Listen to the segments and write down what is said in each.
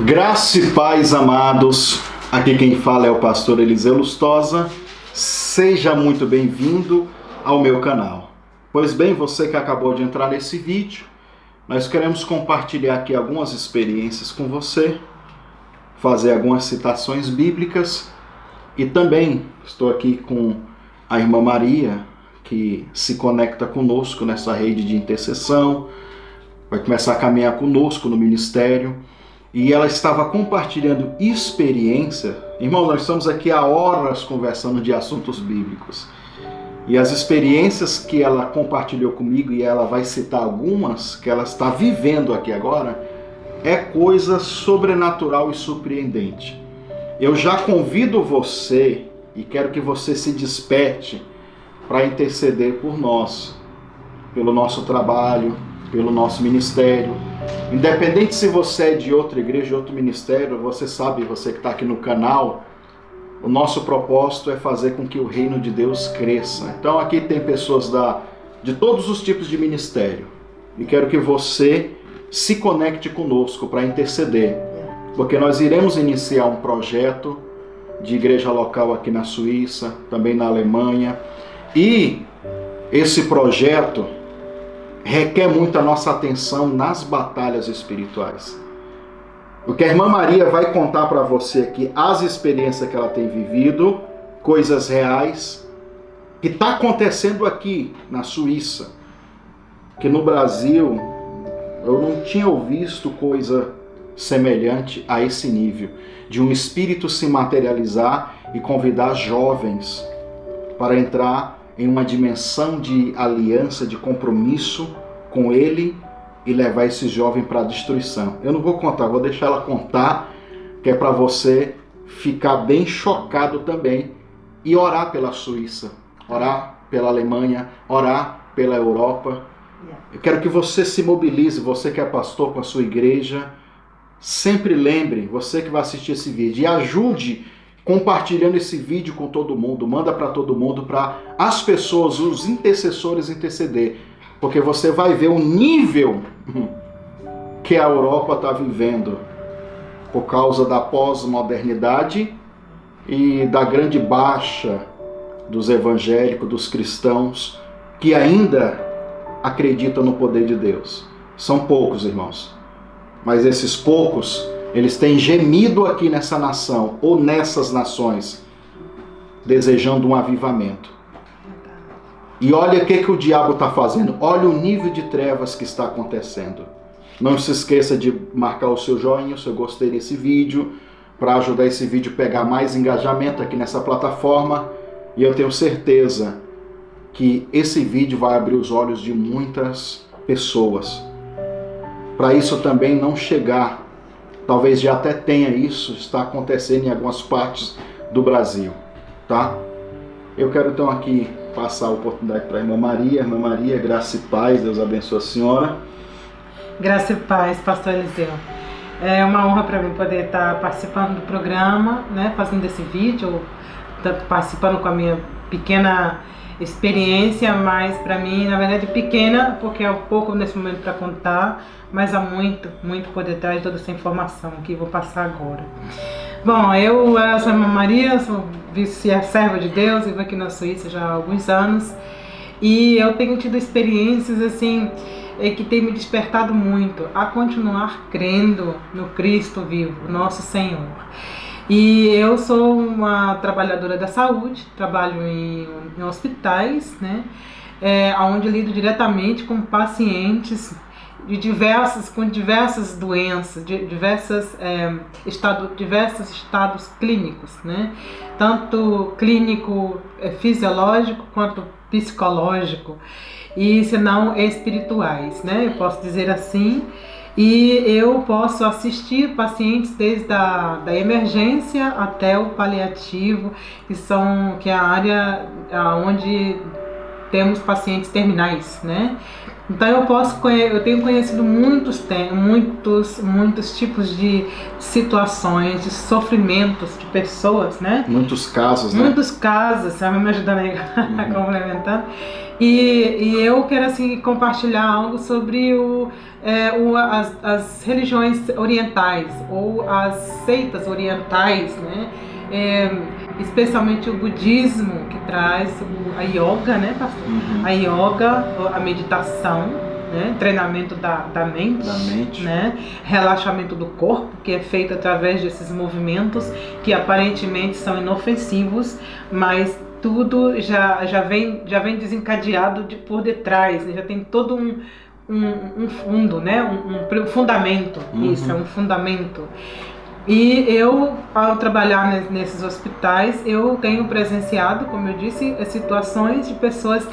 Graça e paz, amados. Aqui quem fala é o pastor Eliseu Lustosa. Seja muito bem-vindo ao meu canal. Pois bem, você que acabou de entrar nesse vídeo, nós queremos compartilhar aqui algumas experiências com você, fazer algumas citações bíblicas e também estou aqui com a irmã Maria, que se conecta conosco nessa rede de intercessão, vai começar a caminhar conosco no ministério. E ela estava compartilhando experiência. Irmão, nós estamos aqui há horas conversando de assuntos bíblicos. E as experiências que ela compartilhou comigo, e ela vai citar algumas que ela está vivendo aqui agora, é coisa sobrenatural e surpreendente. Eu já convido você, e quero que você se desperte para interceder por nós, pelo nosso trabalho, pelo nosso ministério. Independente se você é de outra igreja, de outro ministério, você sabe, você que está aqui no canal, o nosso propósito é fazer com que o reino de Deus cresça. Então aqui tem pessoas de todos os tipos de ministério. E quero que você se conecte conosco para interceder. Porque nós iremos iniciar um projeto de igreja local aqui na Suíça, também na Alemanha. E esse projeto requer muito a nossa atenção nas batalhas espirituais. O que a irmã Maria vai contar para você aqui, as experiências que ela tem vivido, coisas reais, que está acontecendo aqui na Suíça, que no Brasil eu não tinha visto coisa semelhante a esse nível, de um espírito se materializar e convidar jovens para entrar em uma dimensão de aliança, de compromisso com ele e levar esse jovem para a destruição. Eu não vou contar, vou deixar ela contar, que é para você ficar bem chocado também e orar pela Suíça, orar pela Alemanha, orar pela Europa. Eu quero que você se mobilize, você que é pastor com a sua igreja, sempre lembre, você que vai assistir esse vídeo, e ajude compartilhando esse vídeo com todo mundo, manda para todo mundo, para as pessoas, os intercessores interceder, porque você vai ver o nível que a Europa está vivendo por causa da pós-modernidade e da grande baixa dos evangélicos, dos cristãos, que ainda acreditam no poder de Deus. São poucos, irmãos, mas esses poucos, eles têm gemido aqui nessa nação, ou nessas nações, desejando um avivamento. E olha o que o diabo está fazendo. Olha o nível de trevas que está acontecendo. Não se esqueça de marcar o seu joinha, se eu gostei desse vídeo, para ajudar esse vídeo a pegar mais engajamento aqui nessa plataforma. E eu tenho certeza que esse vídeo vai abrir os olhos de muitas pessoas. Para isso também não chegar, talvez já até tenha isso, está acontecendo em algumas partes do Brasil, tá? Eu quero então aqui passar a oportunidade para a irmã Maria. Irmã Maria, graça e paz, Deus abençoe a senhora. Graça e paz, pastor Eliseu. É uma honra para mim poder estar participando do programa, né, fazendo esse vídeo, participando com a minha pequena experiência, mas para mim, na verdade, pequena, porque é um pouco nesse momento para contar, mas há muito por detrás de toda essa informação que vou passar agora. Bom, eu sou a irmã Maria, sou serva de Deus, vivo aqui na Suíça já há alguns anos, e eu tenho tido experiências assim que tem me despertado muito a continuar crendo no Cristo vivo, nosso Senhor. E eu sou uma trabalhadora da saúde, trabalho em hospitais, né, onde lido diretamente com pacientes com diversas doenças, diversos estados clínicos, né, tanto clínico, fisiológico quanto psicológico, e se não espirituais, né, eu posso dizer assim. E eu posso assistir pacientes desde a emergência até o paliativo, que é a área onde temos pacientes terminais, né? Então eu tenho conhecido muitos tipos de situações, de sofrimentos de pessoas, né? Muitos casos, né? Muitos casos, você vai me ajudando aí complementando. E eu quero assim compartilhar algo sobre as religiões orientais ou as seitas orientais, né? Especialmente o budismo, que traz a yoga, né, pastor? A yoga, a meditação, né? Treinamento da mente, né? Relaxamento do corpo, que é feito através desses movimentos que aparentemente são inofensivos, mas tudo já vem desencadeado por detrás, né? Já tem todo um fundo, né? Um fundamento. Isso é um fundamento. E eu, ao trabalhar nesses hospitais, eu tenho presenciado, como eu disse, situações de pessoas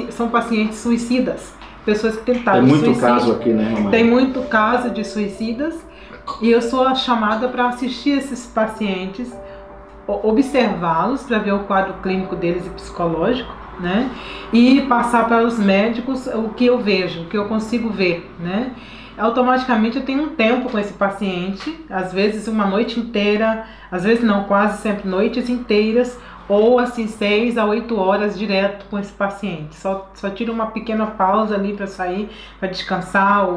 são pacientes suicidas, pessoas que tentaram suicídio. Tem muito caso aqui, né, Romana? Tem muito caso de suicidas, e eu sou chamada para assistir esses pacientes, observá-los para ver o quadro clínico deles e psicológico, né? E passar para os médicos o que eu vejo, o que eu consigo ver, né? Automaticamente eu tenho um tempo com esse paciente, às vezes uma noite inteira, às vezes não, quase sempre noites inteiras, ou assim 6 a 8 horas direto com esse paciente. Só tiro uma pequena pausa ali para sair, para descansar,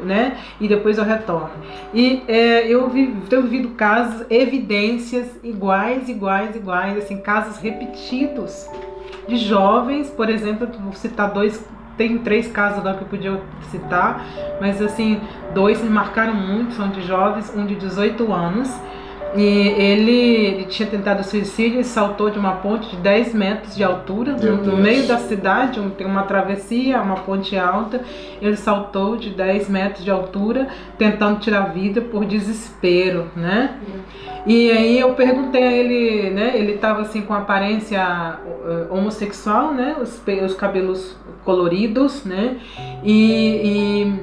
né? E depois eu retorno. E eu tenho vivido casos, evidências iguais, assim, casos repetidos de jovens, por exemplo, vou citar tem 3 casos agora que eu podia citar, mas assim, 2 me marcaram muito, são de jovens, um de 18 anos, e ele tinha tentado suicídio e saltou de uma ponte de 10 metros de altura, no meio da cidade, tem uma travessia, uma ponte alta, ele saltou de 10 metros de altura, tentando tirar a vida por desespero, né? E aí eu perguntei a ele, né? Ele estava assim com aparência homossexual, né? Os cabelos coloridos, né? E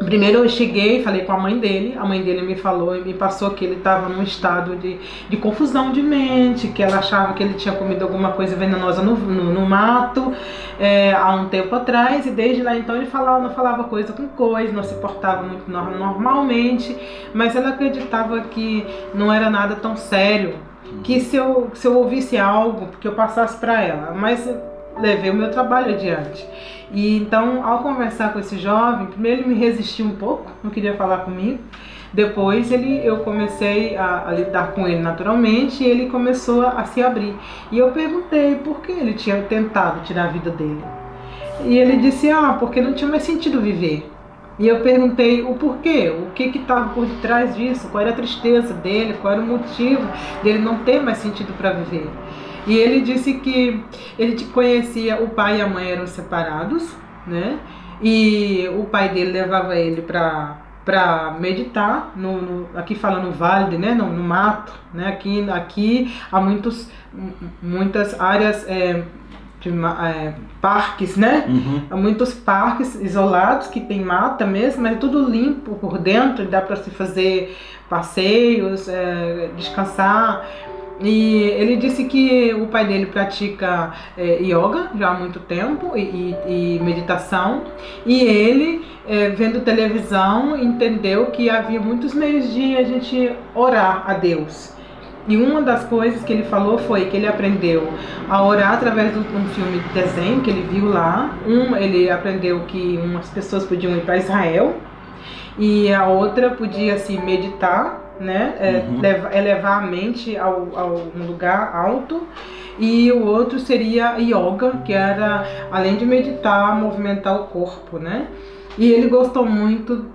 primeiro eu cheguei e falei com a mãe dele me falou e me passou que ele estava num estado de confusão de mente, que ela achava que ele tinha comido alguma coisa venenosa no mato há um tempo atrás, e desde lá então ele não falava coisa com coisa, não se portava muito normalmente, mas ela acreditava que não era nada tão sério, que se eu ouvisse algo, que eu passasse para ela, mas levei o meu trabalho adiante. E então, ao conversar com esse jovem, primeiro ele me resistiu um pouco, não queria falar comigo. Depois eu comecei a lidar com ele naturalmente e ele começou a se abrir. E eu perguntei por que ele tinha tentado tirar a vida dele. E ele disse, porque não tinha mais sentido viver. E eu perguntei o porquê, o que estava por detrás disso, qual era a tristeza dele, qual era o motivo dele não ter mais sentido para viver. E ele disse que ele conhecia, o pai e a mãe eram separados, né? E o pai dele levava ele para meditar, aqui fala no vale, né? No mato, né? Aqui há muitas áreas, parques, né? Há muitos parques isolados que tem mata mesmo, mas é tudo limpo por dentro, dá para se fazer passeios, descansar. E ele disse que o pai dele pratica yoga já há muito tempo e meditação, e ele, vendo televisão, entendeu que havia muitos meios de a gente orar a Deus. E uma das coisas que ele falou foi que ele aprendeu a orar através de um filme de desenho que ele viu lá. Ele aprendeu que umas pessoas podiam ir para Israel e a outra podia assim, meditar, né? Elevar a mente a um lugar alto, e o outro seria yoga, que era, além de meditar, movimentar o corpo, né? E ele gostou muito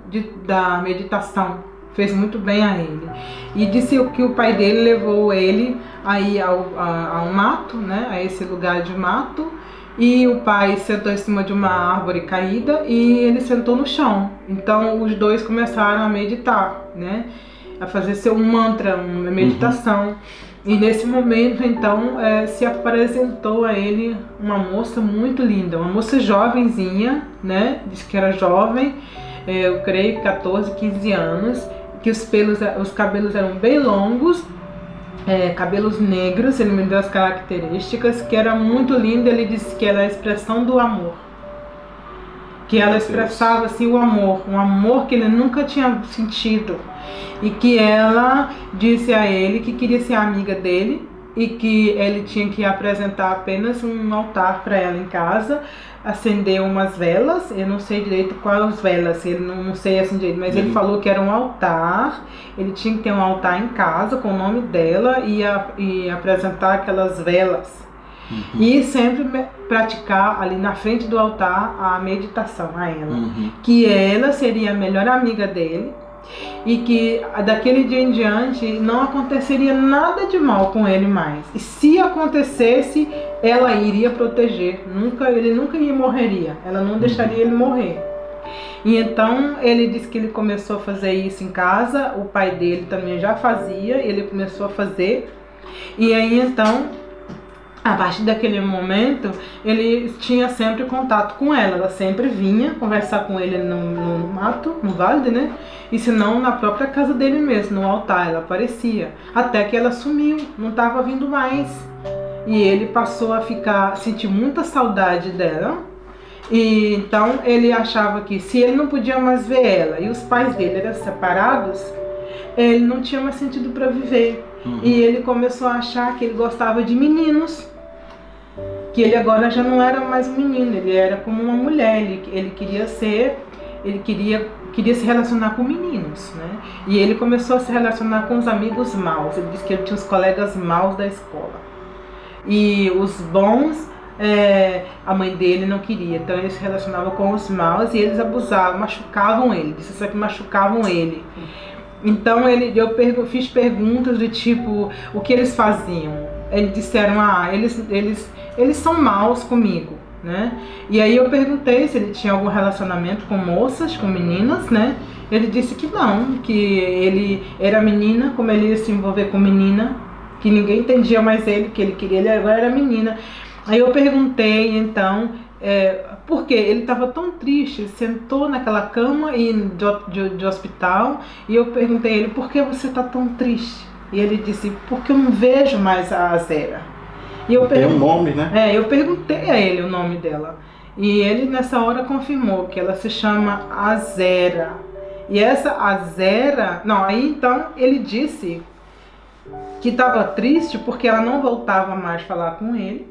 da meditação, fez muito bem a ele, e disse que o pai dele levou ele aí ao mato, né? A esse lugar de mato, e o pai sentou em cima de uma árvore caída e ele sentou no chão. Então os dois começaram a meditar, né? A fazer seu mantra, uma meditação. E nesse momento, então, se apresentou a ele uma moça muito linda, uma moça jovenzinha, né? Disse que era jovem, eu creio 14, 15 anos, que os cabelos eram bem longos, cabelos negros, ele me deu as características, que era muito linda. Ele disse que era a expressão do amor, que ela expressava assim o amor, um amor que ele nunca tinha sentido, e que ela disse a ele que queria ser amiga dele e que ele tinha que apresentar apenas um altar para ela em casa, acender umas velas. Eu não sei direito quais velas, ele não sei assim direito, mas ele falou que era um altar. Ele tinha que ter um altar em casa com o nome dela e apresentar aquelas velas. E sempre praticar ali na frente do altar a meditação a ela, que ela seria a melhor amiga dele, e que daquele dia em diante não aconteceria nada de mal com ele mais, e se acontecesse, ela iria proteger, ele nunca morreria, ela não deixaria ele morrer. E então ele disse que ele começou a fazer isso em casa, o pai dele também já fazia, ele começou a fazer, e aí então, a partir daquele momento, ele tinha sempre contato com ela. Ela sempre vinha conversar com ele no mato, no vale, né? E se não, na própria casa dele mesmo, no altar, ela aparecia. Até que ela sumiu, não estava vindo mais. E ele passou a sentir muita saudade dela. E então ele achava que se ele não podia mais ver ela e os pais dele eram separados, ele não tinha mais sentido para viver. E ele começou a achar que ele gostava de meninos, que ele agora já não era mais um menino, ele era como uma mulher, ele queria se relacionar com meninos, né? E ele começou a se relacionar com os amigos maus. Ele disse que ele tinha os colegas maus da escola, e os bons, a mãe dele não queria, então ele se relacionava com os maus e eles abusavam, machucavam ele, disse só que machucavam ele. Então eu fiz perguntas do tipo, o que eles faziam? Eles disseram, eles são maus comigo, né? E aí eu perguntei se ele tinha algum relacionamento com moças, com meninas, né? Ele disse que não, que ele era menina, como ele ia se envolver com menina, que ninguém entendia mais ele, que ele queria, ele agora era menina. Aí eu perguntei então, porque ele estava tão triste, ele sentou naquela cama de hospital, e eu perguntei a ele, por que você está tão triste? E ele disse, porque eu não vejo mais a Azera. E tem um nome, né? Eu perguntei a ele o nome dela, e ele nessa hora confirmou que ela se chama Azera. E essa Azera, aí então ele disse que estava triste porque ela não voltava mais falar com ele.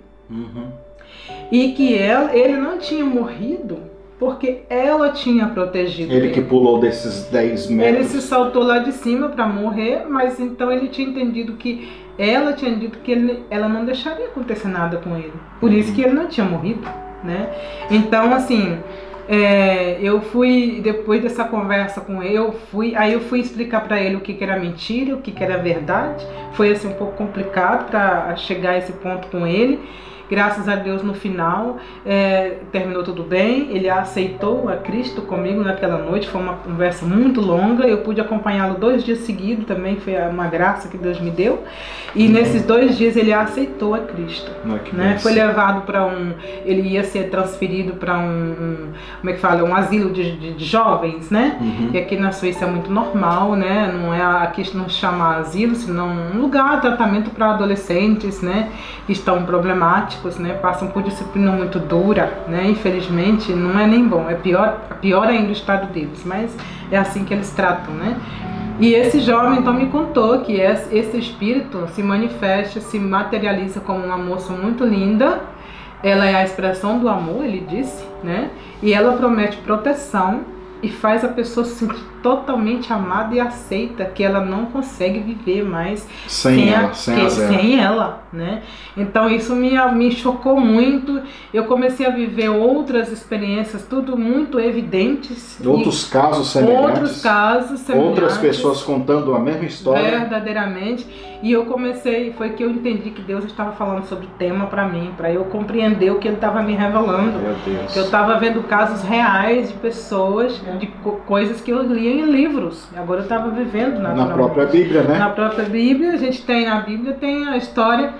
E que ele não tinha morrido porque ela tinha protegido ele. Ele que pulou desses 10 metros. Ele se saltou lá de cima para morrer, mas então ele tinha entendido que ela tinha dito que ela não deixaria acontecer nada com ele. Por isso que ele não tinha morrido, né? Então, assim, eu fui, depois dessa conversa com ele, eu fui explicar para ele o que era mentira, o que era verdade. Foi assim um pouco complicado para chegar a esse ponto com ele. Graças a Deus, no final, terminou tudo bem. Ele aceitou a Cristo comigo naquela noite. Foi uma conversa muito longa. Eu pude acompanhá-lo 2 dias seguidos também. Foi uma graça que Deus me deu. E nesses 2 dias ele aceitou a Cristo. Né? Foi levado para ele ia ser transferido para um asilo de jovens, né? Que aqui na Suíça é muito normal, né? Aqui não se chama asilo, senão um lugar de tratamento para adolescentes, né? Que estão problemáticos, né, passam por disciplina muito dura, né, infelizmente não é nem bom, é pior ainda o estado deles, mas é assim que eles tratam, né. E esse jovem então me contou que esse espírito se manifesta, se materializa como uma moça muito linda. Ela é a expressão do amor, ele disse, né, e ela promete proteção e faz a pessoa se sentir totalmente amada e aceita, que ela não consegue viver mais sem ela, né? Então isso me chocou muito. Eu comecei a viver outras experiências, tudo muito evidentes. Outros casos semelhantes. Outras pessoas contando a mesma história. Verdadeiramente. E eu foi que eu entendi que Deus estava falando sobre o tema para mim, para eu compreender o que Ele estava me revelando. Meu Deus. Que eu estava vendo casos reais de pessoas, de coisas que eu lia em livros. Agora eu estava vivendo na própria Bíblia, né? Na própria Bíblia, na Bíblia tem a história.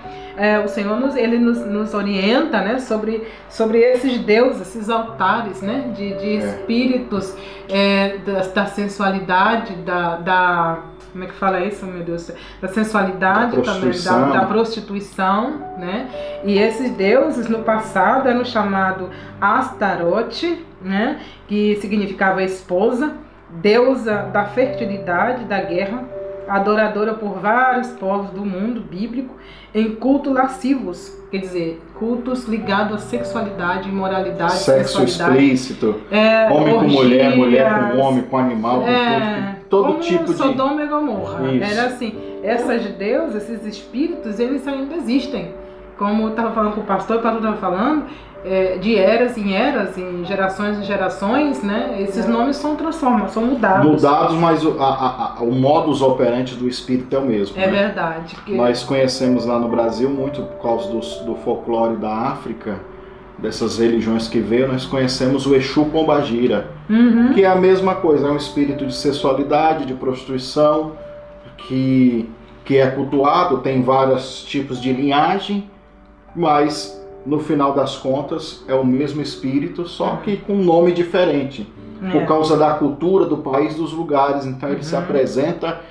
O Senhor nos orienta, né, sobre esses deuses, esses altares, né, de espíritos, da sensualidade, como é que fala isso, meu Deus? Da sensualidade, também da prostituição, né? E esses deuses no passado eram chamados Astarote, né? Que significava esposa, deusa da fertilidade, da guerra, adoradora por vários povos do mundo bíblico, em cultos lascivos, quer dizer, cultos ligados à sexualidade, imoralidade, sexo explícito, homem com mulher, mulher com homem, com animal, com todo tipo de... Sodoma e Gomorra. Era assim, essas deusas, esses espíritos, eles ainda existem. Como eu estava falando com o pastor estava falando, de eras em eras, em gerações, né? Esses nomes são transformados, são mudados. Mudados, mas o modus operandi do espírito é o mesmo. É, né? Verdade. Nós conhecemos lá no Brasil muito por causa do folclore da África, dessas religiões que veio, nós conhecemos o Exu Pombagira, que é a mesma coisa, é um espírito de sexualidade, de prostituição, que é cultuado, tem vários tipos de linhagem, mas no final das contas é o mesmo espírito, só que com um nome diferente, por causa da cultura do país, dos lugares, então ele se apresenta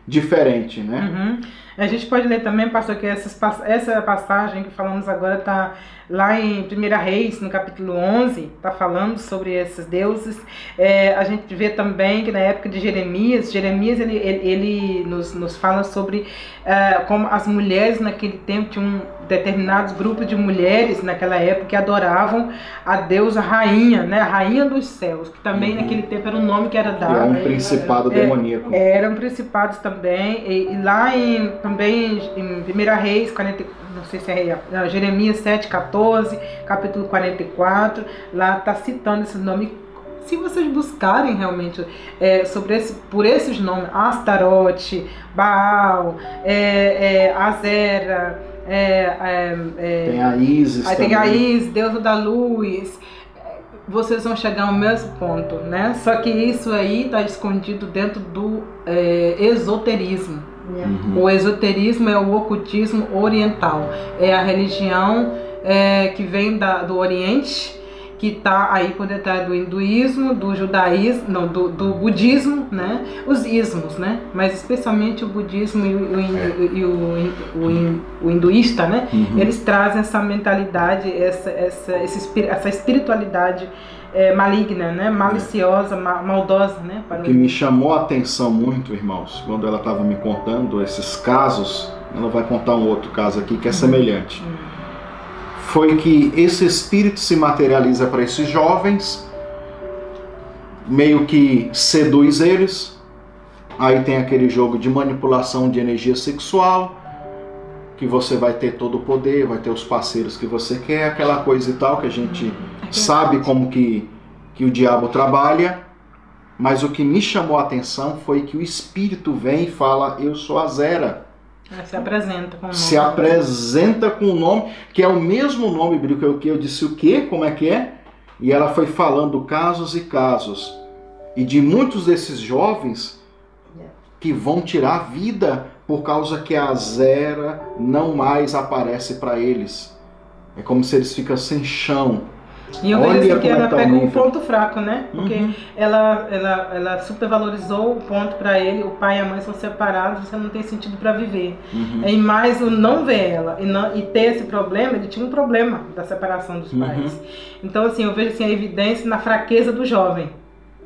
diferente, né? A gente pode ler também, pastor, que essa passagem que falamos agora está lá em 1 Reis, no capítulo 11, está falando sobre esses deuses. A gente vê também que na época de Jeremias ele nos fala sobre como as mulheres naquele tempo tinham determinados grupos de mulheres naquela época que adoravam a deusa rainha, né? A rainha dos céus, que também naquele tempo era um nome que era dado. É um principado demoníaco. Eram principados também, e lá também em 1 Reis 40, não sei se é Jeremias 7,14, capítulo 44, lá está citando esse nome. Se vocês buscarem realmente por esses nomes, Astarote, Baal, Azera, tem a Isis também. Tem a Isis, deusa da luz, vocês vão chegar ao mesmo ponto, né? Só que isso aí está escondido dentro do esoterismo. O esoterismo é o ocultismo oriental, é a religião que vem do Oriente, que está aí por detrás do hinduísmo, do judaísmo, não, do budismo, né? Os ismos, né? Mas especialmente o budismo e o hinduísta, né? Eles trazem essa mentalidade, essa espiritualidade maligna, né? Maliciosa, maldosa, né? O que me chamou a atenção muito, irmãos, quando ela estava me contando esses casos, ela vai contar um outro caso aqui que é semelhante. Foi que esse espírito se materializa para esses jovens, meio que seduz eles, aí tem aquele jogo de manipulação de energia sexual, que você vai ter todo o poder, vai ter os parceiros que você quer, aquela coisa e tal, que a gente sabe como que o diabo trabalha, mas o que me chamou a atenção foi que o espírito vem e fala, eu sou a Zera. Se apresenta com o nome. Se apresenta com o nome, que é o mesmo nome bíblico que eu disse o quê? Como é que é? E ela foi falando casos e casos. E de muitos desses jovens que vão tirar a vida por causa que a Zera não mais aparece para eles. É como se eles ficam sem chão. E eu vejo que ela pega um ponto fraco, né? Porque ela supervalorizou o ponto para ele, o pai e a mãe são separados, você não tem sentido para viver. E mais o não ver ela e ter esse problema, ele tinha um problema da separação dos pais. Então, assim, eu vejo assim, a evidência na fraqueza do jovem,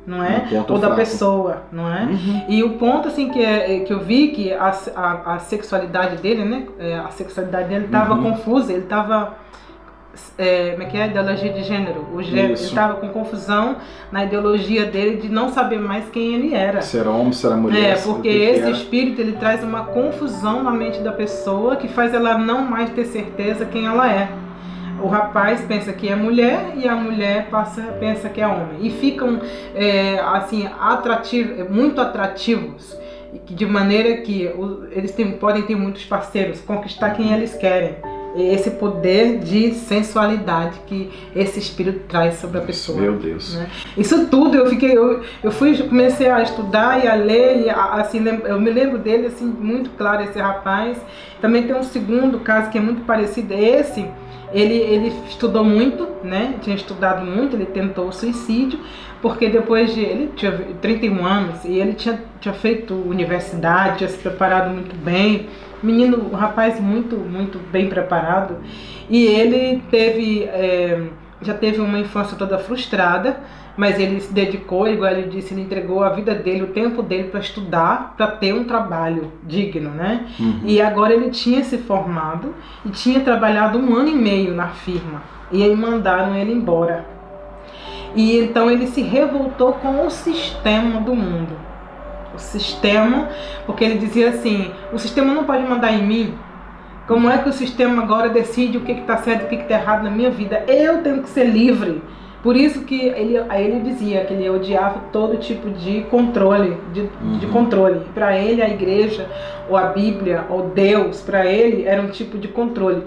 não é? Ou da pessoa, não é? E o ponto, assim, que eu vi que a sexualidade dele, né? A sexualidade dele estava confusa, ele estava... como é que é? Ideologia de gênero. Ele estava com confusão na ideologia dele de não saber mais quem ele era. Se era homem, se era mulher. Porque esse espírito ele traz uma confusão na mente da pessoa que faz ela não mais ter certeza quem ela é. O rapaz pensa que é mulher e a mulher pensa que é homem. E ficam assim, muito atrativos. De maneira que eles podem ter muitos parceiros, conquistar quem eles querem. esse poder de sensualidade que esse espírito traz sobre a pessoa. Meu Deus. Né? Isso tudo comecei a estudar e a ler, e assim, eu me lembro dele assim, muito claro, esse rapaz. Também tem um segundo caso que é muito parecido. Esse, ele estudou muito, né? Tinha estudado muito, ele tentou o suicídio, porque ele tinha 31 anos e ele tinha feito universidade, tinha se preparado muito bem. Um rapaz muito, muito bem preparado, e ele já teve uma infância toda frustrada, mas ele se dedicou, igual ele disse, ele entregou a vida dele, o tempo dele para estudar, para ter um trabalho digno, né? E agora ele tinha se formado e tinha trabalhado 1 ano e meio na firma, e aí mandaram ele embora. E então ele se revoltou com o sistema do mundo. O sistema, porque ele dizia assim, o sistema não pode mandar em mim. Como é que o sistema agora decide o que está certo e o que está errado na minha vida? Eu tenho que ser livre. Por isso que ele dizia que ele odiava todo tipo de controle, de controle. Para ele, a igreja, ou a Bíblia, ou Deus, para ele era um tipo de controle.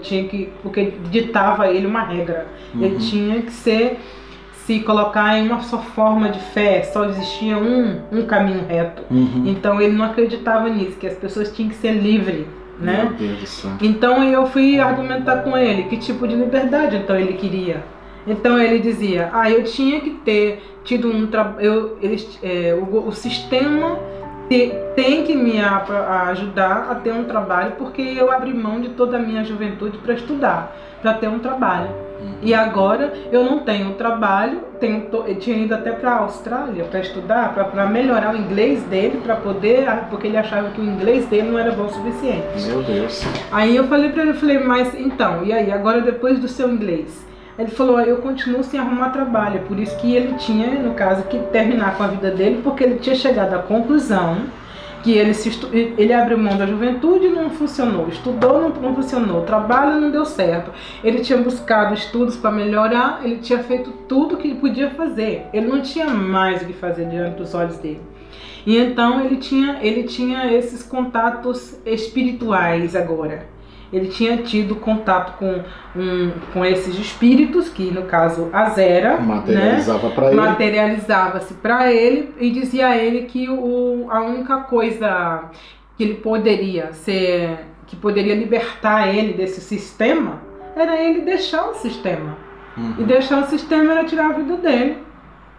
Porque ditava a ele uma regra. Ele tinha que se colocar em uma só forma de fé, só existia um caminho reto. Então ele não acreditava nisso, que as pessoas tinham que ser livres, né? Meu Deus do céu. Então eu fui argumentar com ele que tipo de liberdade então ele queria. Então ele dizia, eu tinha que ter tido um trabalho, o sistema tem que me ajudar a ter um trabalho, porque eu abri mão de toda a minha juventude para estudar, para ter um trabalho. E agora eu não tenho trabalho, eu tinha ido até para a Austrália para estudar, para melhorar o inglês dele, porque ele achava que o inglês dele não era bom o suficiente. Meu Deus. Aí eu falei para ele, mas então, e aí, agora depois do seu inglês? Ele falou, eu continuo sem arrumar trabalho, por isso que ele tinha, no caso, que terminar com a vida dele, porque ele tinha chegado à conclusão que ele abriu mão da juventude e não funcionou, estudou, não funcionou, trabalho não deu certo, ele tinha buscado estudos para melhorar, ele tinha feito tudo que ele podia fazer, ele não tinha mais o que fazer diante dos olhos dele. E então ele tinha esses contatos espirituais agora. Ele tinha tido contato com esses espíritos, que no caso Azera, materializava-se para ele e dizia a ele que a única coisa que ele que poderia libertar ele desse sistema, era ele deixar o sistema. E deixar o sistema era tirar a vida dele.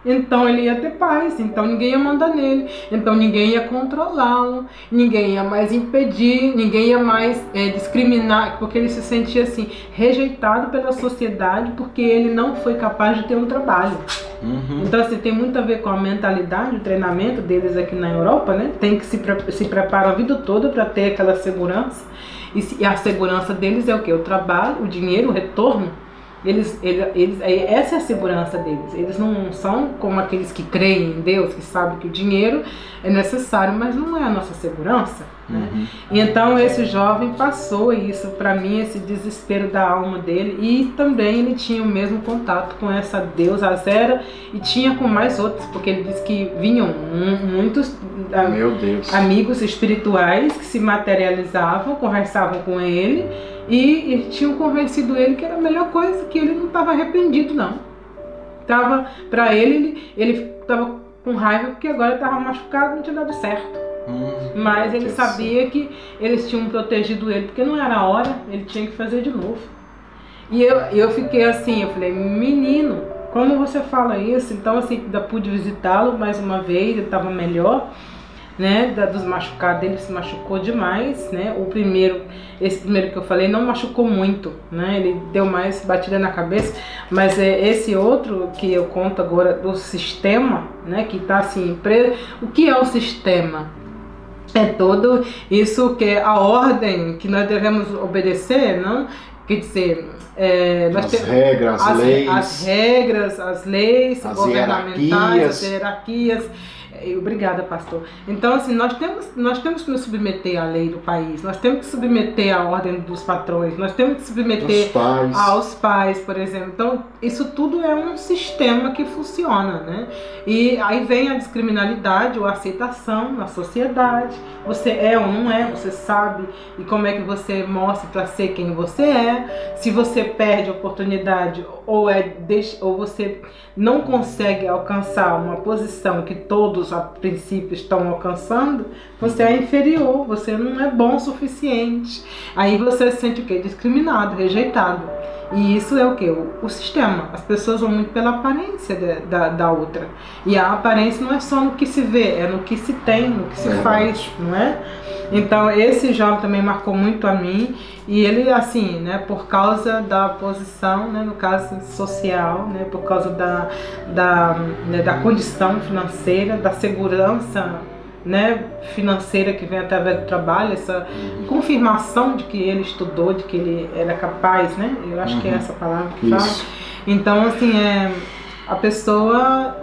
Então ele ia ter paz, então ninguém ia mandar nele, então ninguém ia controlá-lo, ninguém ia mais impedir, ninguém ia mais discriminar, porque ele se sentia assim, rejeitado pela sociedade, porque ele não foi capaz de ter um trabalho. Então assim, tem muito a ver com a mentalidade, o treinamento deles aqui na Europa, né? Tem que se preparar a vida toda para ter aquela segurança, e a segurança deles é o quê? O trabalho, o dinheiro, o retorno. Essa é a segurança deles. Eles não são como aqueles que creem em Deus, que sabem que o dinheiro é necessário, mas não é a nossa segurança, né? E então esse jovem passou isso para mim, esse desespero da alma dele, e também ele tinha o mesmo contato com essa deusa Azera, e tinha com mais outros, porque ele disse que vinham muitos amigos espirituais que se materializavam, conversavam com ele, e tinham convencido ele que era a melhor coisa, que ele não estava arrependido não. Para ele estava com raiva porque agora estava machucado, não tinha dado certo. Mas ele sabia que eles tinham protegido ele, porque não era a hora, ele tinha que fazer de novo. E eu fiquei assim, eu falei, menino, como você fala isso? Então assim, ainda pude visitá-lo mais uma vez, ele estava melhor, né? Dos machucados dele, se machucou demais, né? Esse primeiro que eu falei não machucou muito, né? Ele deu mais batida na cabeça, mas esse outro que eu conto agora do sistema, né? Que está assim preso. O que é o sistema? É todo isso que é a ordem que nós devemos obedecer, não? Quer dizer, as regras, as leis governamentais, as hierarquias. Obrigada, pastor. Então, assim, nós temos que nos submeter à lei do país, nós temos que submeter à ordem dos patrões, nós temos que submeter aos pais, por exemplo. Então, isso tudo é um sistema que funciona, né? E aí vem a descriminalidade ou a aceitação na sociedade. Você é ou não é, você sabe, e como é que você mostra para ser quem você é. Se você perde a oportunidade ou você não consegue alcançar uma posição que todos a princípio estão alcançando, você é inferior, você não é bom o suficiente. Aí você se sente o quê? Discriminado, rejeitado. E isso é o quê? O sistema. As pessoas vão muito pela aparência da outra. E a aparência não é só no que se vê, é no que se tem, no que se faz, não é? Então esse jovem também marcou muito a mim. E ele, assim, né, por causa da posição, né, no caso social, né, por causa da condição financeira, da segurança, né, financeira que vem através do trabalho, essa confirmação de que ele estudou, de que ele era capaz, né, eu acho que é essa palavra que fala. Então, assim, a pessoa,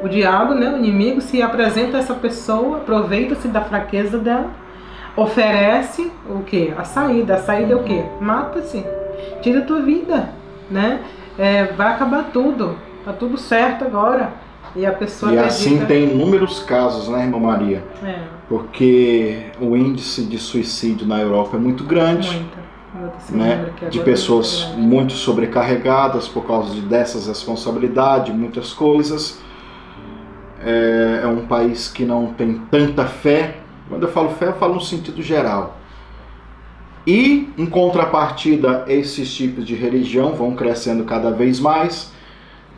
o diabo, né, o inimigo, se apresenta a essa pessoa, aproveita-se da fraqueza dela, oferece o quê? A saída é o quê? Mata-se, tira a tua vida, né? Vai acabar tudo, tá tudo certo agora. E a pessoa acredita... assim tem inúmeros casos, né, irmã Maria? Porque o índice de suicídio na Europa é muito grande. Né? De pessoas muito sobrecarregadas por causa dessas responsabilidades, muitas coisas. É um país que não tem tanta fé. Quando eu falo fé, eu falo no sentido geral. E, em contrapartida, esses tipos de religião vão crescendo cada vez mais,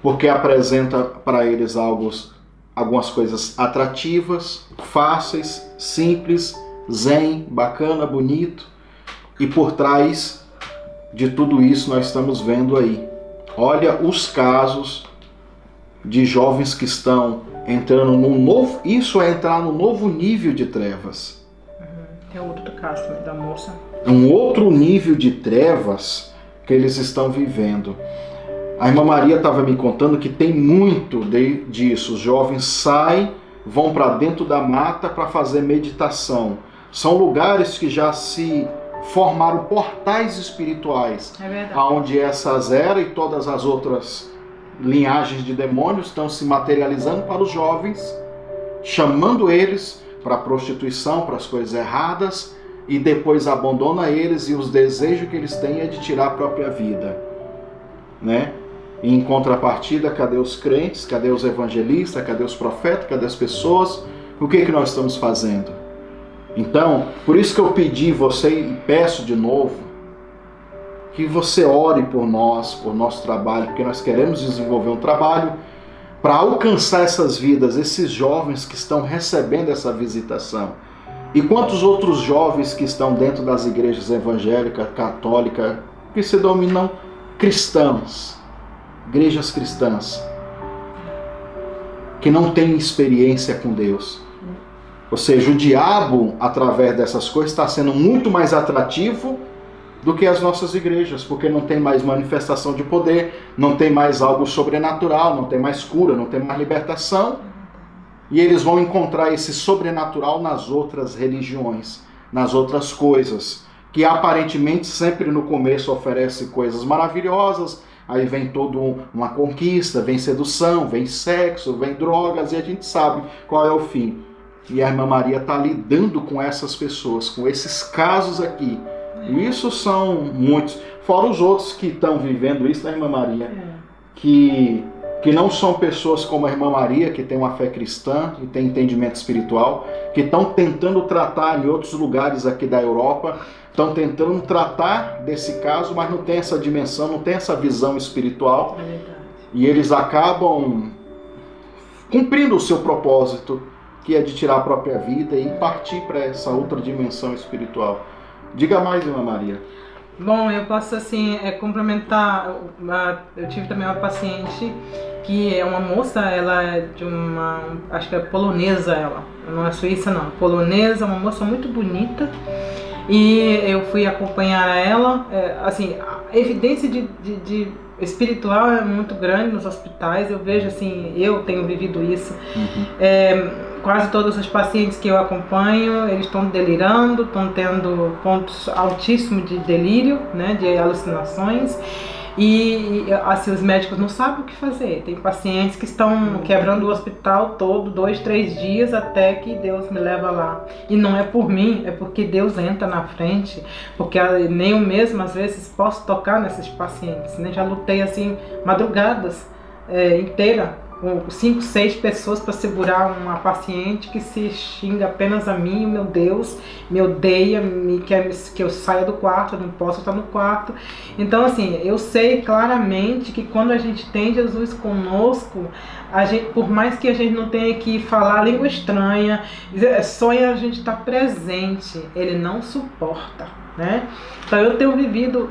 porque apresenta para eles algumas coisas atrativas, fáceis, simples, zen, bacana, bonito. E por trás de tudo isso nós estamos vendo aí. Olha os casos de jovens que estão entrando num novo... Isso é entrar num novo nível de trevas. É outro caso da moça. Um outro nível de trevas que eles estão vivendo. A irmã Maria estava me contando que tem muito disso. Os jovens saem, vão para dentro da mata para fazer meditação. São lugares que já se formaram portais espirituais. É verdade. Onde essa Zera e todas as outras linhagens de demônios estão se materializando para os jovens, chamando eles para a prostituição, para as coisas erradas, e depois abandona eles, e os desejos que eles têm é de tirar a própria vida, né? E em contrapartida, cadê os crentes, cadê os evangelistas, cadê os profetas, cadê as pessoas? O que nós estamos fazendo? Então, por isso que eu pedi você e peço de novo, que você ore por nós, por nosso trabalho, porque nós queremos desenvolver um trabalho para alcançar essas vidas, esses jovens que estão recebendo essa visitação. E quantos outros jovens que estão dentro das igrejas evangélicas, católicas, que se dominam cristãs, igrejas cristãs, que não têm experiência com Deus. Ou seja, o diabo, através dessas coisas, está sendo muito mais atrativo do que as nossas igrejas, porque não tem mais manifestação de poder, não tem mais algo sobrenatural, não tem mais cura, não tem mais libertação. E eles vão encontrar esse sobrenatural nas outras religiões, nas outras coisas, que aparentemente sempre no começo oferece coisas maravilhosas, aí vem toda uma conquista, vem sedução, vem sexo, vem drogas, e a gente sabe qual é o fim. E a irmã Maria está lidando com essas pessoas, com esses casos aqui. E isso são muitos, fora os outros que estão vivendo isso, né, irmã Maria? Que não são pessoas como a irmã Maria, que tem uma fé cristã e tem entendimento espiritual, que estão tentando tratar em outros lugares aqui da Europa, estão tentando tratar desse caso, mas não tem essa dimensão, não tem essa visão espiritual. É verdade. E eles acabam cumprindo o seu propósito, que é de tirar a própria vida e partir para essa outra dimensão espiritual. Diga mais, irmã Maria. Bom, eu posso assim complementar. Eu tive também uma paciente que é uma moça, ela é de acho que é polonesa, ela não é suíça não, polonesa, uma moça muito bonita. E eu fui acompanhar ela, assim, a evidência de espiritual é muito grande nos hospitais. Eu vejo assim, eu tenho vivido isso. Quase todos os pacientes que eu acompanho, eles estão delirando, estão tendo pontos altíssimos de delírio, né, de alucinações. E assim, os médicos não sabem o que fazer. Tem pacientes que estão quebrando o hospital todo, 2, 3 dias, até que Deus me leva lá. E não é por mim, é porque Deus entra na frente, porque nem eu mesma às vezes posso tocar nesses pacientes, né? Já lutei assim madrugadas inteiras, com 5, 6 pessoas para segurar uma paciente que se xinga apenas a mim, meu Deus, me odeia, me quer que eu saia do quarto, eu não posso estar no quarto. Então assim, eu sei claramente que quando a gente tem Jesus conosco, a gente, por mais que a gente não tenha que falar língua estranha, sonha a gente estar presente, ele não suporta, né? Então eu tenho vivido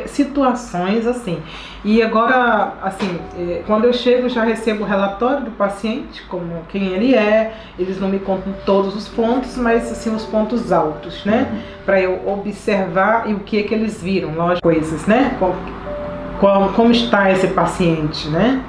situações assim. E agora, assim, quando eu chego, já recebo o relatório do paciente, como quem ele é. Eles não me contam todos os pontos, mas assim, os pontos altos, né? Para eu observar e o que eles viram, lógico, coisas, né? Como está esse paciente, né?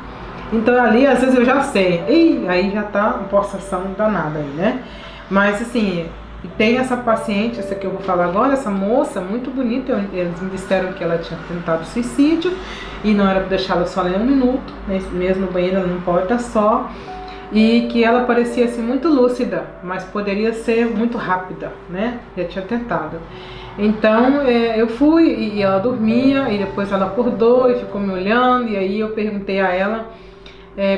Então ali, às vezes eu já sei, e aí já tá uma possessão danada aí, né? Mas assim, e tem essa paciente, essa que eu vou falar agora, essa moça muito bonita. Eles me disseram que ela tinha tentado suicídio e não era para deixá-la só em 1 minuto, mesmo no banheiro ela não pode estar só, e que ela parecia assim muito lúcida, mas poderia ser muito rápida, né? Já tinha tentado. Então eu fui e ela dormia, e depois ela acordou e ficou me olhando, e aí eu perguntei a ela.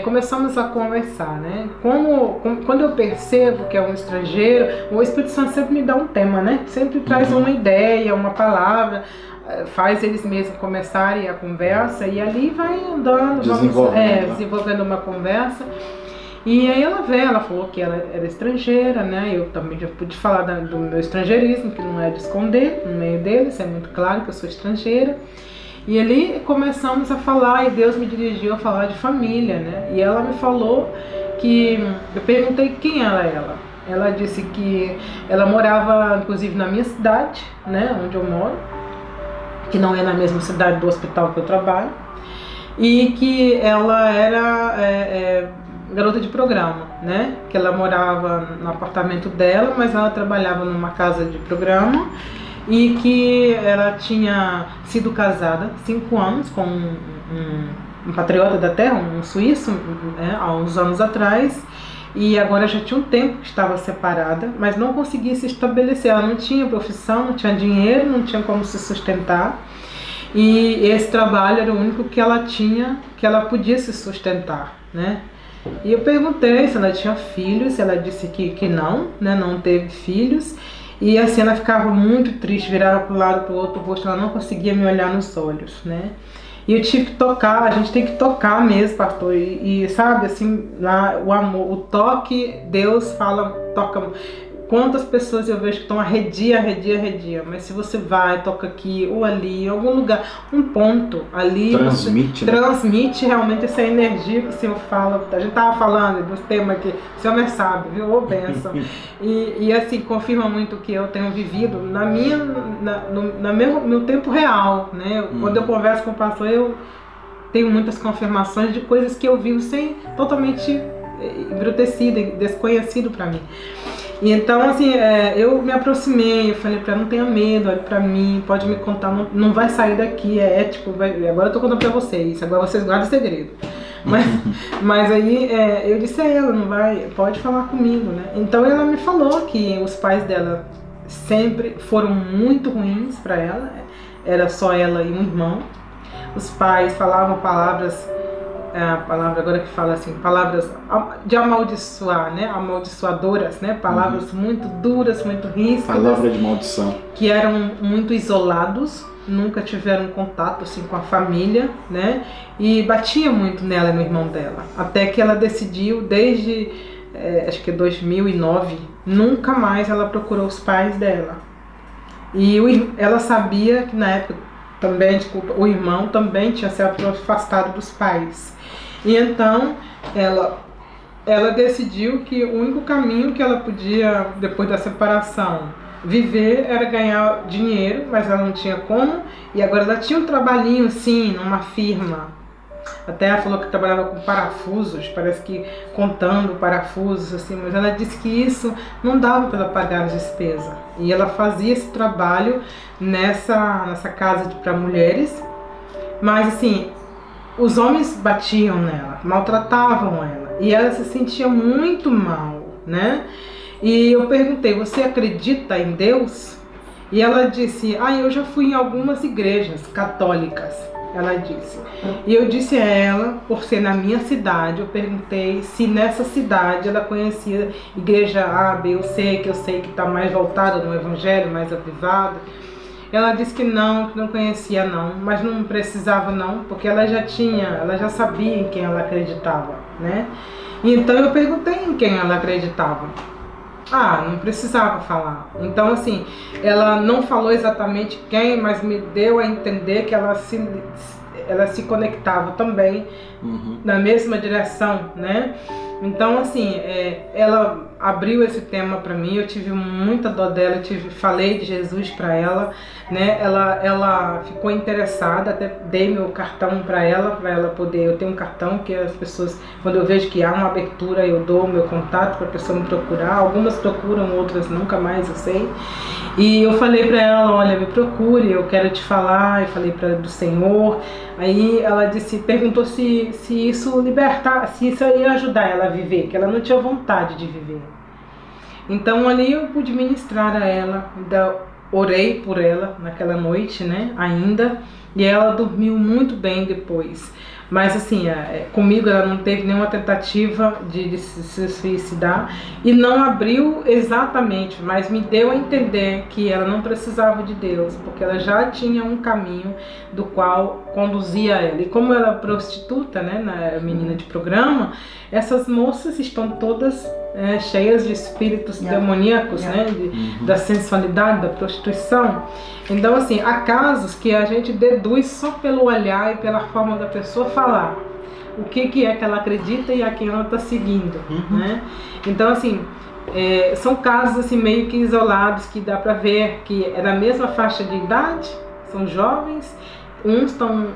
Começamos a conversar, né? Quando eu percebo que é um estrangeiro, o Espírito Santo sempre me dá um tema, né? Sempre traz uma ideia, uma palavra, faz eles mesmos começarem a conversa, e ali vai andando, desenvolvendo uma conversa. E aí ela falou que ela era estrangeira, né? Eu também já pude falar do meu estrangeirismo, que não é de esconder no meio deles, é muito claro que eu sou estrangeira. E ali começamos a falar, e Deus me dirigiu a falar de família, né? E ela me falou que... Eu perguntei quem era ela. Ela disse que ela morava, inclusive, na minha cidade, né? Onde eu moro, que não é na mesma cidade do hospital que eu trabalho. E que ela era garota de programa, né? Que ela morava no apartamento dela, mas ela trabalhava numa casa de programa. E que ela tinha sido casada 5 anos com um patriota da terra, um suíço, né, há uns anos atrás, e agora já tinha um tempo que estava separada, mas não conseguia se estabelecer. Ela não tinha profissão, não tinha dinheiro, não tinha como se sustentar, e esse trabalho era o único que ela tinha, que ela podia se sustentar, né? E eu perguntei se ela tinha filhos, ela disse que não, né, não teve filhos. E assim, ela ficava muito triste, virava para um lado, para o outro, o rosto, ela não conseguia me olhar nos olhos, né? E eu tive que tocar, a gente tem que tocar mesmo, pastor, e sabe, assim, lá, o amor, o toque, Deus fala, toca. Quantas pessoas eu vejo que estão arredia, mas se você vai, toca aqui ou ali, em algum lugar, um ponto ali, transmite realmente essa energia que o Senhor fala. A gente estava falando dos temas que o Senhor me sabe, viu? Ô benção. E assim, confirma muito o que eu tenho vivido no meu tempo real, né? Quando eu converso com o pastor, eu tenho muitas confirmações de coisas que eu vi totalmente embrutecido e desconhecido para mim. E então, assim, eu me aproximei, eu falei pra ela, não tenha medo, olha pra mim, pode me contar, não vai sair daqui, é ético, agora eu tô contando pra vocês, agora vocês guardam o segredo. Mas aí eu disse a ela, não vai, pode falar comigo, né? Então ela me falou que os pais dela sempre foram muito ruins pra ela, era só ela e um irmão. Os pais falavam palavras... a palavra agora que fala assim, palavras de amaldiçoar, né? Amaldiçoadoras, né? Palavras muito duras, muito ríspidas. Palavra de maldição. Que eram muito isolados, nunca tiveram contato assim com a família, né? E batia muito nela e no irmão dela. Até que ela decidiu, desde acho que 2009, nunca mais ela procurou os pais dela. E ela sabia que na época também, o irmão também tinha se afastado dos pais. E então ela decidiu que o único caminho que ela podia, depois da separação, viver era ganhar dinheiro, mas ela não tinha como, e agora ela tinha um trabalhinho sim, numa firma. Até ela falou que trabalhava com parafusos, parece que contando parafusos, assim, mas ela disse que isso não dava para ela pagar as despesas. E ela fazia esse trabalho nessa casa para mulheres, mas assim, os homens batiam nela, maltratavam ela, e ela se sentia muito mal, né? E eu perguntei, você acredita em Deus? E ela disse, eu já fui em algumas igrejas católicas, ela disse. E eu disse a ela, por ser na minha cidade, eu perguntei se nessa cidade ela conhecia igreja A, B ou C, que eu sei que está mais voltada no evangelho, mais avivada. Ela disse que não conhecia não, mas não precisava não, porque ela já sabia em quem ela acreditava, né? Então eu perguntei em quem ela acreditava. Não precisava falar. Então assim, ela não falou exatamente quem, mas me deu a entender que ela se conectava também na mesma direção, né? Então assim, ela abriu esse tema para mim, eu tive muita dó dela, falei de Jesus para ela, né? Ela ficou interessada, até dei meu cartão para ela poder, eu tenho um cartão que as pessoas, quando eu vejo que há uma abertura, eu dou o meu contato para a pessoa me procurar, algumas procuram, outras nunca mais, eu sei. E eu falei para ela, olha, me procure, eu quero te falar, eu falei do Senhor. Aí ela perguntou se isso libertar, se isso ia ajudar ela a viver, que ela não tinha vontade de viver. Então ali eu pude ministrar a ela, orei por ela naquela noite, né, ainda, e ela dormiu muito bem depois. Mas assim, comigo ela não teve nenhuma tentativa de se suicidar e não abriu exatamente, mas me deu a entender que ela não precisava de Deus, porque ela já tinha um caminho do qual conduzia ela. E como ela é prostituta, né, menina de programa, essas moças estão todas cheias de espíritos demoníacos, né, da sensualidade, da prostituição. Então assim, há casos que a gente deduz só pelo olhar e pela forma da pessoa falar o que é que ela acredita e a quem ela está seguindo, né? Então assim, são casos assim meio que isolados, que dá para ver que é da mesma faixa de idade, são jovens, uns estão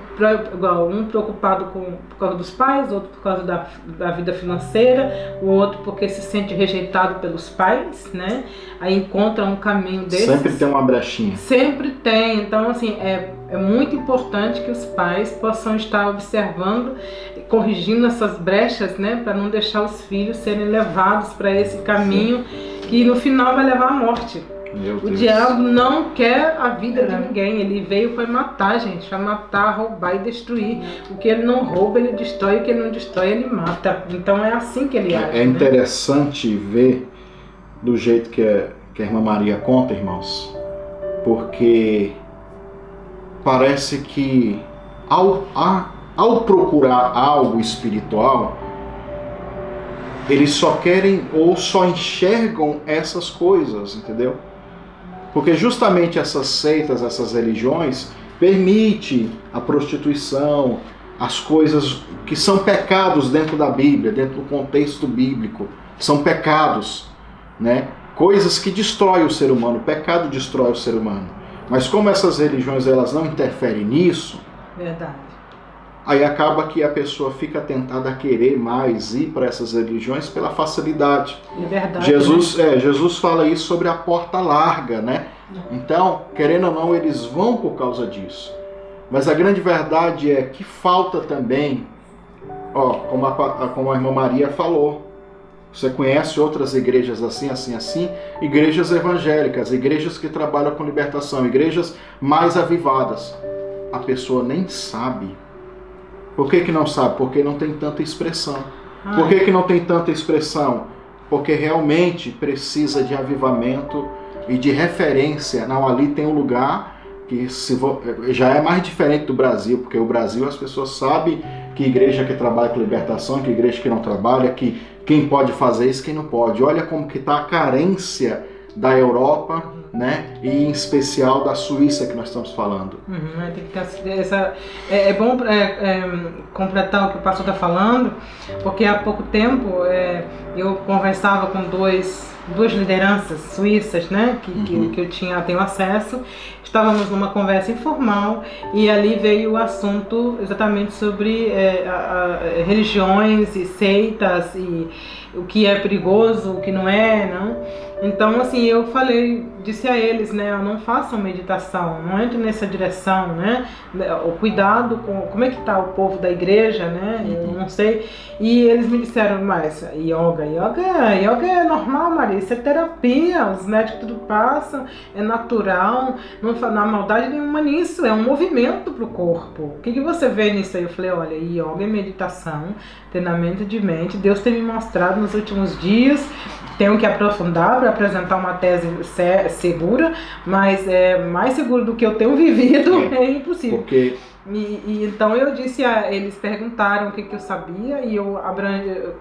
um preocupado por causa dos pais, outro por causa da vida financeira, o outro porque se sente rejeitado pelos pais, né? Aí encontra um caminho desses. Sempre tem uma brechinha. Sempre tem. Então assim, é muito importante que os pais possam estar observando, corrigindo essas brechas, né? Para não deixar os filhos serem levados para esse caminho que no final vai levar à morte. O diabo não quer a vida de ninguém, ele veio para matar, gente, para matar, roubar e destruir. O que ele não rouba, ele destrói, o que ele não destrói, ele mata. Então é assim que ele age. É interessante ver do jeito que a irmã Maria conta, irmãos, porque parece que ao procurar algo espiritual, eles só querem ou só enxergam essas coisas, entendeu? Porque justamente essas seitas, essas religiões, permitem a prostituição, as coisas que são pecados dentro da Bíblia, dentro do contexto bíblico, são pecados, né? Coisas que destroem o ser humano, o pecado destrói o ser humano. Mas como essas religiões elas não interferem nisso, verdade. Aí acaba que a pessoa fica tentada a querer mais ir para essas religiões pela facilidade. É verdade. Jesus fala isso sobre a porta larga, né? Então, querendo ou não, eles vão por causa disso. Mas a grande verdade é que falta também, como a irmã Maria falou, você conhece outras igrejas assim, igrejas evangélicas, igrejas que trabalham com libertação, igrejas mais avivadas. A pessoa nem sabe. Por que não sabe? Porque não tem tanta expressão. Por que não tem tanta expressão? Porque realmente precisa de avivamento e de referência. Não, ali tem um lugar que já é mais diferente do Brasil, porque o Brasil as pessoas sabem que igreja que trabalha com libertação, que igreja que não trabalha, que quem pode fazer isso, quem não pode. Olha como que está a carência da Europa, né? E em especial da Suíça que nós estamos falando. Tem que ter é bom completar o que o pastor está falando, porque há pouco tempo eu conversava com dois duas lideranças suíças, né, que eu tenho acesso. Estávamos numa conversa informal e ali veio o assunto exatamente sobre religiões e seitas e o que é perigoso, o que não é, não? Então, assim, eu disse a eles, né, não façam meditação, não entre nessa direção, né, o cuidado com como é que está o povo da igreja, né, eu não sei. E eles me disseram, mas yoga é normal, Maria, isso é terapia, os médicos tudo passam, é natural, não há maldade nenhuma nisso, é um movimento para o corpo. O que você vê nisso aí? Eu falei, olha, yoga é meditação, treinamento de mente, Deus tem me mostrado nos últimos dias, tenho que aprofundar para apresentar uma tese segura, mas mais seguro do que eu tenho vivido é impossível. Porque... então eu disse eles perguntaram o que eu sabia e eu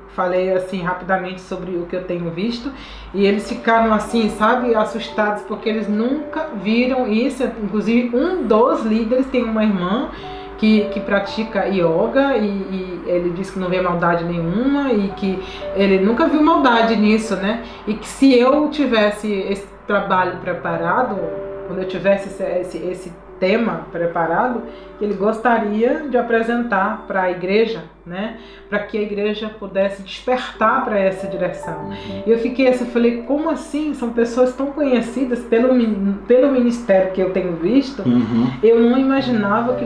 falei assim rapidamente sobre o que eu tenho visto e eles ficaram assim, sabe, assustados porque eles nunca viram isso. Inclusive um dos líderes tem uma irmã que pratica yoga e ele diz que não vê maldade nenhuma e que ele nunca viu maldade nisso, né? E que se eu tivesse esse trabalho preparado, quando eu tivesse esse tema preparado, ele gostaria de apresentar para a igreja, né? Para que a igreja pudesse despertar para essa direção. E eu fiquei assim, falei, como assim? São pessoas tão conhecidas pelo ministério que eu tenho visto. Eu não imaginava que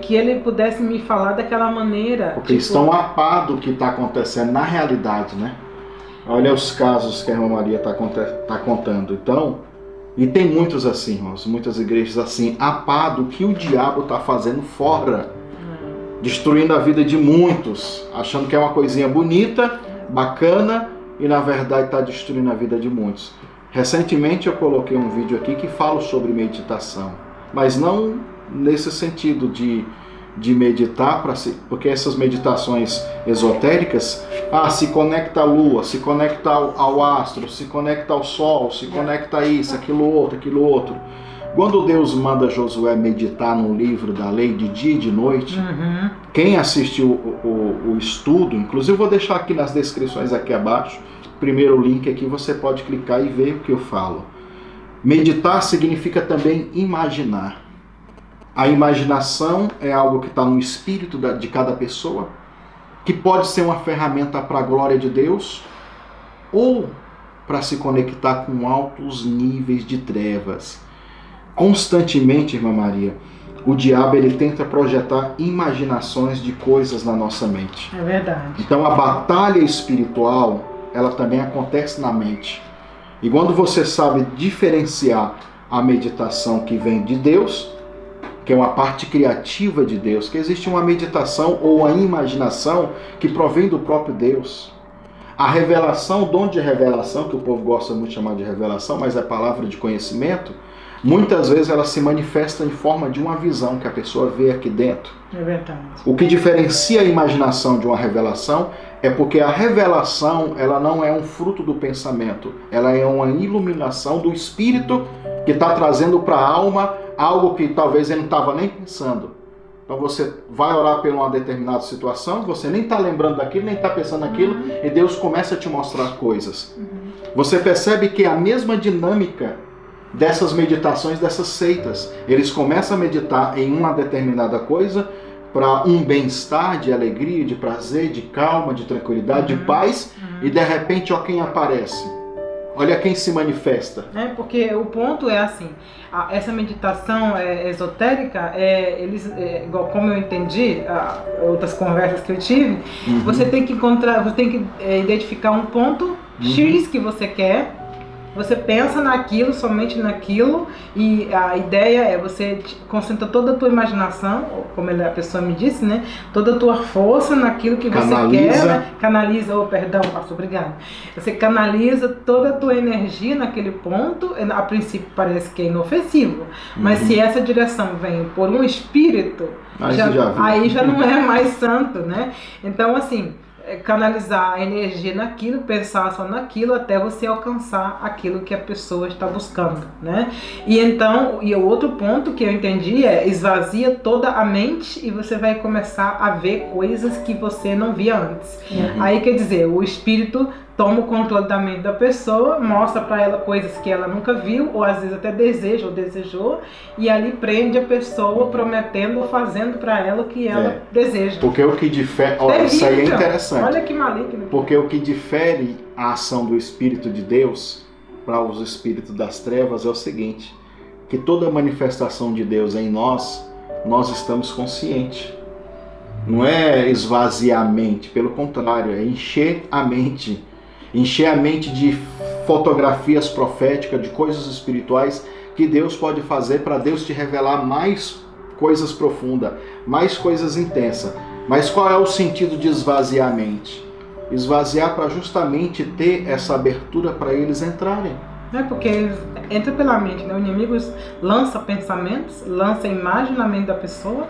que ele pudesse me falar daquela maneira. Porque estão a par do que está acontecendo na realidade, né? Olha os casos que a irmã Maria está contando. Então, e tem muitos assim, irmãos, muitas igrejas assim, a par do que o diabo está fazendo fora, destruindo a vida de muitos, achando que é uma coisinha bonita, bacana, e na verdade está destruindo a vida de muitos. Recentemente eu coloquei um vídeo aqui que falo sobre meditação, mas não nesse sentido de meditar, porque essas meditações esotéricas, se conecta à lua, se conecta ao astro, se conecta ao sol, se conecta a isso, aquilo outro. Quando Deus manda Josué meditar no livro da lei de dia e de noite, quem assistiu o estudo, inclusive eu vou deixar aqui nas descrições aqui abaixo, primeiro link aqui, você pode clicar e ver o que eu falo. Meditar significa também imaginar. A imaginação é algo que está no espírito de cada pessoa, que pode ser uma ferramenta para a glória de Deus ou para se conectar com altos níveis de trevas. Constantemente, irmã Maria, o diabo ele tenta projetar imaginações de coisas na nossa mente. É verdade. Então a batalha espiritual, ela também acontece na mente. E quando você sabe diferenciar a meditação que vem de Deus, que é uma parte criativa de Deus, que existe uma meditação ou a imaginação que provém do próprio Deus. A revelação, o dom de revelação, que o povo gosta muito de chamar de revelação, mas é palavra de conhecimento, muitas vezes ela se manifesta em forma de uma visão que a pessoa vê aqui dentro. É verdade. O que diferencia a imaginação de uma revelação é porque a revelação ela não é um fruto do pensamento, ela é uma iluminação do Espírito que está trazendo para a alma algo que talvez ele não estava nem pensando. Então você vai orar por uma determinada situação, você nem está lembrando daquilo, nem está pensando naquilo, e Deus começa a te mostrar coisas. Você percebe que é a mesma dinâmica dessas meditações, dessas seitas. Eles começam a meditar em uma determinada coisa para um bem-estar, de alegria, de prazer, de calma, de tranquilidade, de paz, e de repente, ó, quem aparece? Olha quem se manifesta. Porque o ponto é assim, essa meditação esotérica, igual como eu entendi, outras conversas que eu tive, você tem que identificar um ponto X que você quer. Você pensa naquilo, somente naquilo, e a ideia é você concentra toda a tua imaginação, como a pessoa me disse, né? Toda a tua força naquilo que você quer, né? Pastor, obrigado. Você canaliza toda a tua energia naquele ponto, a princípio parece que é inofensivo, mas se essa direção vem por um espírito, aí já não é mais santo, né? Então, assim, canalizar a energia naquilo, pensar só naquilo até você alcançar aquilo que a pessoa está buscando, né? E então, o outro ponto que eu entendi é esvazia toda a mente e você vai começar a ver coisas que você não via antes. Aí quer dizer, o espírito toma o controle da mente da pessoa, mostra para ela coisas que ela nunca viu, ou às vezes até deseja ou desejou, e ali prende a pessoa prometendo ou fazendo para ela o que ela deseja. Porque o que difere... Olha, isso aí é interessante. Olha que maligno. Porque o que difere a ação do Espírito de Deus para os espíritos das trevas é o seguinte, que toda manifestação de Deus em nós estamos conscientes. Não é esvaziar a mente, pelo contrário, é encher a mente. Encher a mente de fotografias proféticas, de coisas espirituais que Deus pode fazer para Deus te revelar mais coisas profundas, mais coisas intensas. Mas qual é o sentido de esvaziar a mente? Esvaziar para justamente ter essa abertura para eles entrarem. Porque entra pela mente, né? O inimigo lança pensamentos, lança imagem na mente da pessoa,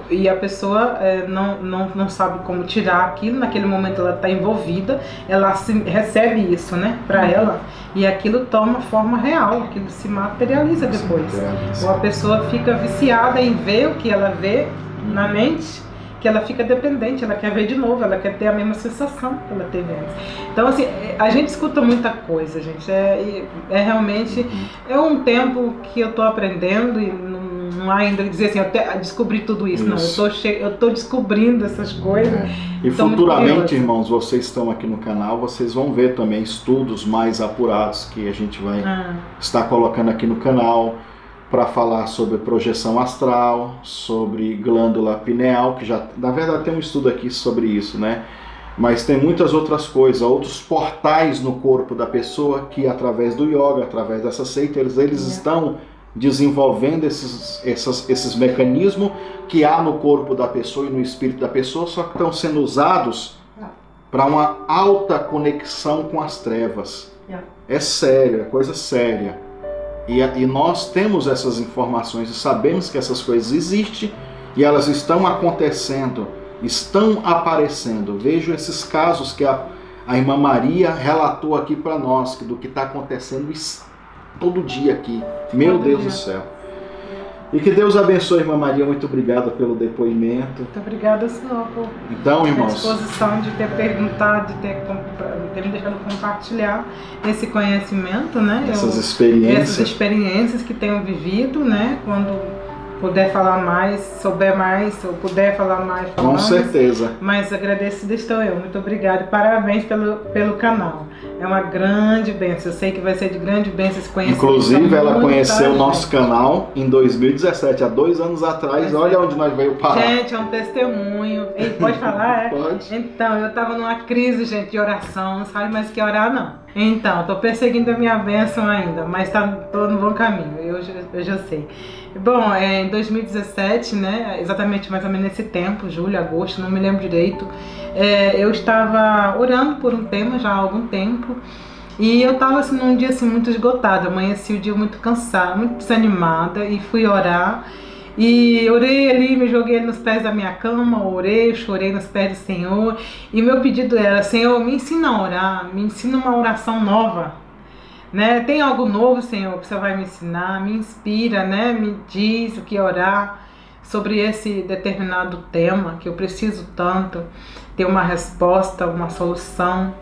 e a pessoa não sabe como tirar aquilo. Naquele momento ela está envolvida, ela recebe isso, né, para ela, e aquilo toma forma real, aquilo se materializa depois. Ou a pessoa fica viciada em ver o que ela vê na mente, que ela fica dependente, ela quer ver de novo, ela quer ter a mesma sensação que ela teve antes. Então, assim, a gente escuta muita coisa, gente. Realmente um tempo que eu estou aprendendo e não há ainda dizer assim, eu descobri tudo isso. Não, eu estou descobrindo essas coisas. E futuramente, irmãos, vocês estão aqui no canal, vocês vão ver também estudos mais apurados que a gente vai estar colocando aqui no canal, para falar sobre projeção astral, sobre glândula pineal, que já, na verdade, tem um estudo aqui sobre isso, né? Mas tem muitas outras coisas, outros portais no corpo da pessoa que, através do yoga, através dessa seita, eles estão desenvolvendo esses mecanismos que há no corpo da pessoa e no espírito da pessoa, só que estão sendo usados para uma alta conexão com as trevas. É sério, é coisa séria. E nós temos essas informações e sabemos que essas coisas existem e elas estão acontecendo, estão aparecendo. Vejo esses casos que a irmã Maria relatou aqui para nós, do que está acontecendo todo dia aqui. Meu Deus do céu. E que Deus abençoe, irmã Maria. Muito obrigado pelo depoimento. Muito obrigada, senhor, por irmãos, a disposição de ter perguntado, de ter me deixado compartilhar esse conhecimento, né? Essas experiências que tenho vivido, né? Quando puder falar mais, souber mais, ou puder falar mais, com certeza. Mas agradecida estou eu. Muito obrigada e parabéns pelo canal. É uma grande bênção. Eu sei que vai ser de grande bênção esse conhecimento. Inclusive, ela conheceu o nosso canal em 2017, há 2 anos atrás. Olha onde nós veio parar. Gente, é um testemunho. E pode falar, Pode. Então, eu estava numa crise, gente, de oração. Não sabe mais o que orar, não. Então, estou perseguindo a minha bênção ainda, mas estou no bom caminho. Eu já sei. Bom, em 2017, né, exatamente mais ou menos nesse tempo, julho, agosto, não me lembro direito, eu estava orando por um tema já há algum tempo, e eu estava assim, num dia assim, muito esgotada, amanheci o dia muito cansada, muito desanimada, e fui orar, e orei ali, me joguei nos pés da minha cama, orei, chorei nos pés do Senhor, e meu pedido era: Senhor, me ensina a orar, me ensina uma oração nova. Né? Tem algo novo, Senhor, que você vai me ensinar, me inspira, né? Me diz o que orar sobre esse determinado tema que eu preciso tanto ter uma resposta, uma solução.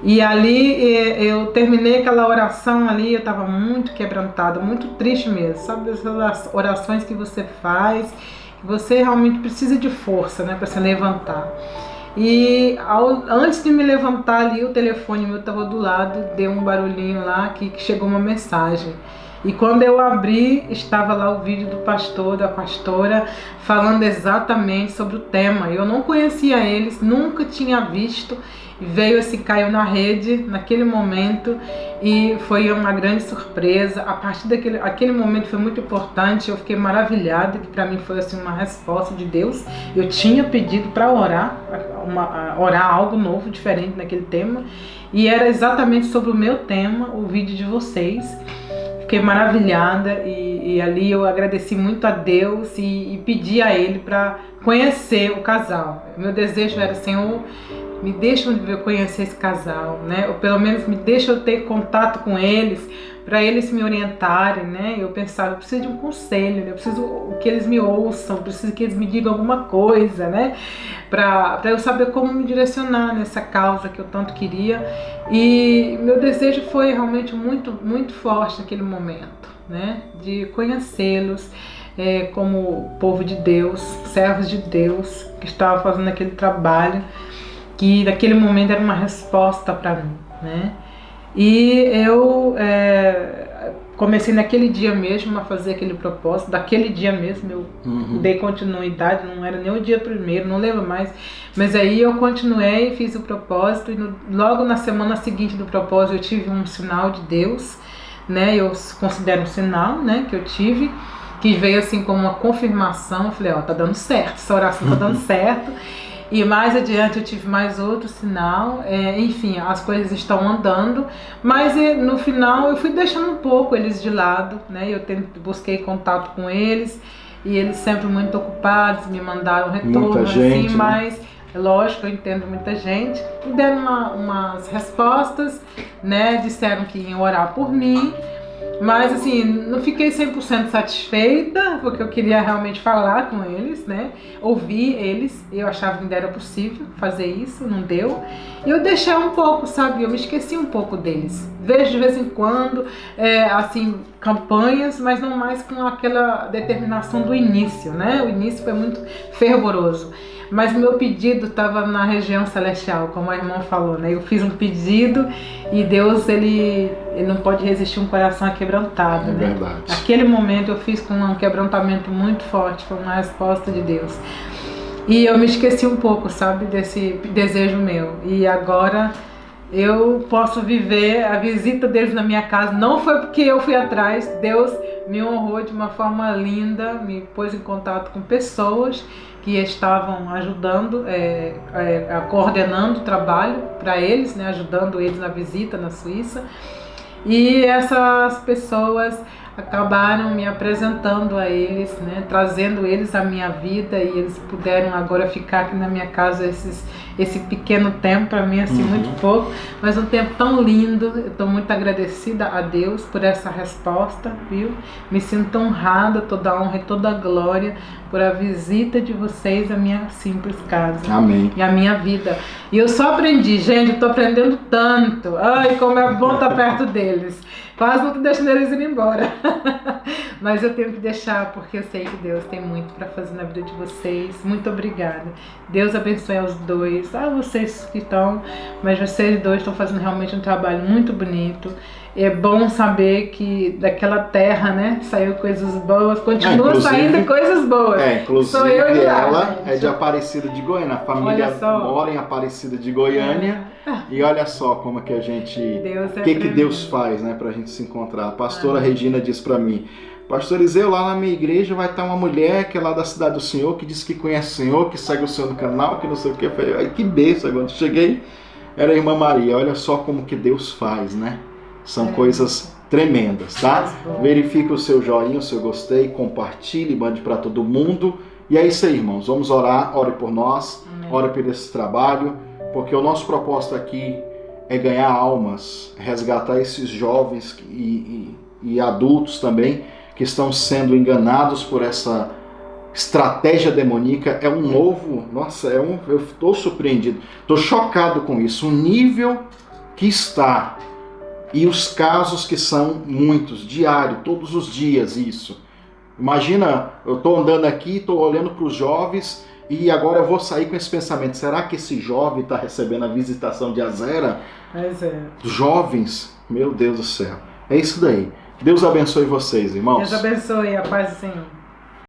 E ali eu terminei aquela oração ali, eu estava muito quebrantada, muito triste mesmo, sabe, essas orações que você faz, que você realmente precisa de força, né, para se levantar. E antes de me levantar ali, o telefone meu estava do lado, deu um barulhinho lá que chegou uma mensagem. E quando eu abri, estava lá o vídeo do pastor, da pastora, falando exatamente sobre o tema. Eu não conhecia eles, nunca tinha visto. Caiu na rede naquele momento e foi uma grande surpresa. A partir aquele momento foi muito importante, eu fiquei maravilhada, que para mim foi assim, uma resposta de Deus. Eu tinha pedido para orar algo novo, diferente naquele tema, e era exatamente sobre o meu tema, o vídeo de vocês. Fiquei maravilhada e ali eu agradeci muito a Deus e pedi a Ele para conhecer o casal. Meu desejo era: Senhor, me deixam eu conhecer esse casal, né? Ou pelo menos me deixam eu ter contato com eles, para eles me orientarem, né? Eu pensava, eu preciso de um conselho, né? Eu preciso que eles me ouçam, eu preciso que eles me digam alguma coisa, né? Para eu saber como me direcionar nessa causa que eu tanto queria. E meu desejo foi realmente muito, muito forte naquele momento, né? De conhecê-los como povo de Deus, servos de Deus, que estavam fazendo aquele trabalho que naquele momento era uma resposta para mim, né? E eu comecei naquele dia mesmo a fazer aquele propósito, daquele dia mesmo eu dei continuidade, não era nem o dia primeiro, não lembro mais, mas aí eu continuei, fiz o propósito e logo na semana seguinte do propósito eu tive um sinal de Deus, né? Eu considero um sinal, né, que eu tive, que veio assim como uma confirmação. Eu falei, ó, tá dando certo, essa oração tá dando certo. E mais adiante eu tive mais outro sinal, enfim, as coisas estão andando, mas no final eu fui deixando um pouco eles de lado, né? Eu busquei contato com eles e eles sempre muito ocupados, me mandaram retorno, muita gente, assim, mas lógico, eu entendo muita gente, e deram umas respostas, né? Disseram que iam orar por mim. Mas assim, não fiquei 100% satisfeita, porque eu queria realmente falar com eles, né? Ouvir eles, eu achava que ainda era possível fazer isso, não deu. E eu deixei um pouco, sabe? Eu me esqueci um pouco deles. Vejo de vez em quando, assim, campanhas, mas não mais com aquela determinação do início, né? O início foi muito fervoroso. Mas meu pedido estava na região celestial, como a irmã falou, né? Eu fiz um pedido e Deus, ele não pode resistir um coração aquebrantado, né? Verdade. Naquele momento eu fiz com um quebrantamento muito forte, foi uma resposta de Deus. E eu me esqueci um pouco, sabe, desse desejo meu. E agora eu posso viver a visita deles na minha casa. Não foi porque eu fui atrás, Deus me honrou de uma forma linda, me pôs em contato com pessoas que estavam ajudando, coordenando o trabalho para eles, né, ajudando eles na visita na Suíça. E essas pessoas acabaram me apresentando a eles, né, trazendo eles à minha vida, e eles puderam agora ficar aqui na minha casa esse pequeno tempo, para mim assim muito pouco, mas um tempo tão lindo. Eu estou muito agradecida a Deus por essa resposta, viu? Me sinto honrada, toda a honra e toda a glória por a visita de vocês à minha simples casa. Amém. E à minha vida. E eu só aprendi, gente, eu estou aprendendo tanto. Ai, como é bom estar perto deles. Quase não tô deixando eles ir embora. Mas eu tenho que deixar, porque eu sei que Deus tem muito para fazer na vida de vocês. Muito obrigada. Deus abençoe os dois. Vocês que estão, mas vocês dois estão fazendo realmente um trabalho muito bonito. É bom saber que daquela terra, né, saiu coisas boas, continua saindo coisas boas. Inclusive sou eu de lá, ela gente. é de Aparecida de Goiânia, a família mora em Aparecida de Goiânia. E olha só como é que a gente, que Deus faz, né, pra gente se encontrar. A pastora Regina disse pra mim: Pastor Eliseu, lá na minha igreja vai estar uma mulher que é lá da cidade do Senhor, que diz que conhece o Senhor, que segue o Senhor no canal, que não sei o que. Eu falei, ai, que bênção. Quando cheguei, era a irmã Maria. Olha só como que Deus faz, né? São coisas tremendas, tá? Verifique o seu joinha, o seu gostei, compartilhe, mande para todo mundo. E é isso aí, irmãos. Vamos orar, ore por nós, ore por esse trabalho, porque o nosso propósito aqui é ganhar almas, resgatar esses jovens e adultos também que estão sendo enganados por essa estratégia demoníaca. É um novo, eu estou surpreendido, estou chocado com isso, o nível que está. E os casos que são muitos, diário, todos os dias isso. Imagina, eu estou andando aqui, estou olhando para os jovens e agora eu vou sair com esse pensamento. Será que esse jovem está recebendo a visitação de Azera? Pois é. Jovens, meu Deus do céu. É isso daí. Deus abençoe vocês, irmãos. Deus abençoe, a paz do Senhor.